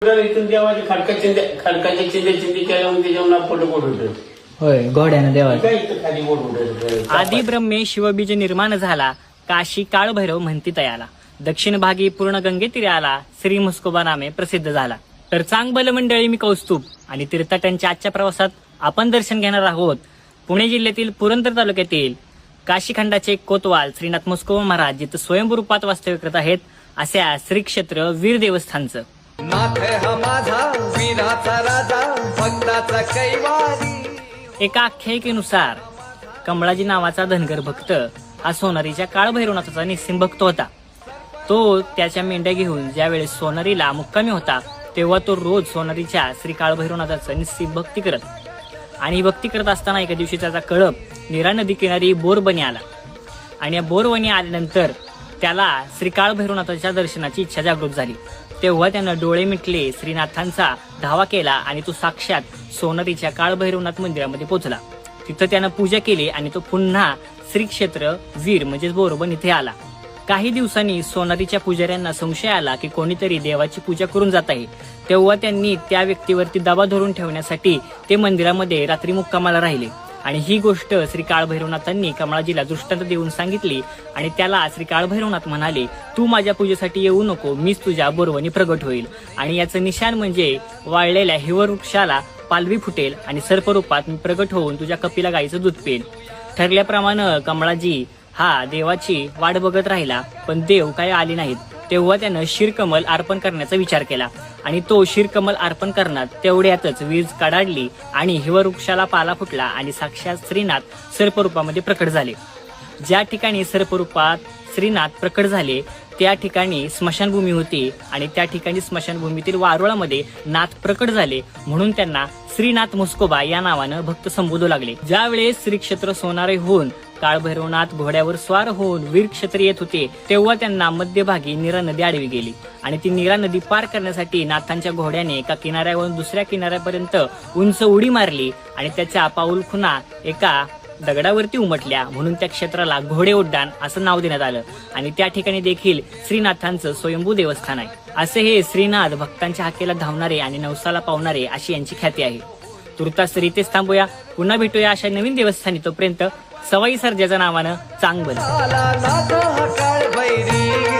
इथून देवाचे खडकाचे चिंदे केल्यावर त्याच्यावर फोटो होतो. होय, घोड्यानं देवाचं. काय इथं खाली बोट होतं. आदी ब्रह्मे शिवबीज निर्माण झाला, काशी काळभैरव म्हणती तयाला, दक्षिण भागी पूर्ण गंगे तीरे आला, श्री म्हस्कोबा नामे प्रसिद्ध झाला. तर चांगबल मंडळी, मी कौस्तुभ आणि तीर्थाटनच्या आजच्या प्रवासात आपण दर्शन घेणार आहोत पुणे जिल्ह्यातील पुरंदर तालुक्यातील काशीखंडाचे कोतवाल श्रीनाथ म्हस्कोबा महाराज, जिथं स्वयंभू रूपात वास्तव्य करत आहेत अशा श्री क्षेत्र वीर देवस्थानचं. नाथ हा माझा वीराचा राजा, भक्ताचा कैवारी. एका आख्यायिकेनुसार कमळाजी नावाचा धनगर भक्त हा सोनारीच्या काळभैरवनाथाचा निस्सिम भक्त होता. तो त्याच्या मेंढ्या घेऊन ज्यावेळेस सोनारीला मुक्कामी होता तेव्हा तो रोज सोनारीच्या श्री काळभैरवनाथाचं निस्सिम भक्ती करत. आणि भक्ती करत असताना एका दिवशी त्याचा कळप नीरा नदी किनारी बोरबनी आला. आणि या बोरबनी आल्यानंतर त्याला श्री काळभैरवनाथाच्या दर्शनाची इच्छा जागृत झाली. तेव्हा त्यानं डोळे मिटले, श्रीनाथांचा धावा केला आणि तो साक्षात सोनारीच्या काळभैरवनाथ मंदिरामध्ये पोहोचला. तिथं त्यानं पूजा केली आणि तो पुन्हा श्री क्षेत्र वीर म्हणजेच बोरबन इथे आला. काही दिवसांनी सोनारीच्या पुजाऱ्यांना संशय आला की कोणीतरी देवाची पूजा करून जात आहे. तेव्हा त्यांनी त्या व्यक्तीवरती दबा धरून ठेवण्यासाठी ते मंदिरामध्ये रात्री मुक्कामाला राहिले. आणि ही गोष्ट श्री काळभैरवनाथांनी कमळाजीला दृष्टांत देऊन सांगितली. आणि त्याला श्री काळभैरवनाथ म्हणाले, तू माझ्या पूजेसाठी येऊ नको, मीच तुझ्या बोरवणी प्रगट होईल. आणि याचं निशाण म्हणजे वाळलेल्या हिवर वृक्षाला पालवी फुटेल आणि सर्परूपात मी प्रगट होऊन तुझ्या कपिला गाईचं दूध पेल. ठरल्याप्रमाणे कमळाजी हा देवाची वाट बघत राहिला, पण देव काही आले नाहीत. तेव्हा त्यानं शिरकमल अर्पण करण्याचा विचार केला आणि तो शिरकमल अर्पण करण्यात तेवढ्यातच वीज कडाडली आणि हिववृक्षाला पाला फुटला आणि साक्षात श्रीनाथ सर्परूपामध्ये प्रकट झाले. ज्या ठिकाणी सर्परूपात श्रीनाथ प्रकट झाले त्या ठिकाणी स्मशानभूमी होती आणि त्या ठिकाणी स्मशानभूमीतील वारुळामध्ये नाथ प्रकट झाले, म्हणून त्यांना श्रीनाथ म्हस्कोबा या नावानं भक्त संबोधू लागले. ज्यावेळेस श्री क्षेत्र सोनारे होऊन काळभैरवनाथ घोड्यावर स्वार होऊन वीर क्षेत्र येत होते तेव्हा त्यांना मध्यभागी नीरा नदी आडवी गेली. आणि ती नीरा नदी पार करण्यासाठी नाथांच्या घोड्याने एका किनाऱ्यावरून दुसऱ्या किनाऱ्यापर्यंत उंच उडी मारली आणि त्याच्या पाऊलखुणा एका दगडावरती उमटल्या, म्हणून त्या क्षेत्राला घोडे उड्डाण असं नाव देण्यात आलं. आणि त्या ठिकाणी देखील श्रीनाथांचं स्वयंभू देवस्थान आहे. असे हे श्रीनाथ भक्तांच्या हाकेला धावणारे आणि नवसाला पावणारे अशी यांची ख्याती आहे. तुर्तास इथेच थांबूया, पुन्हा भेटूया अशा नवीन देवस्थानी. तोपर्यंत सवाई सर्जाच्या नावानं चांगलं. नाथ हा काळभैरी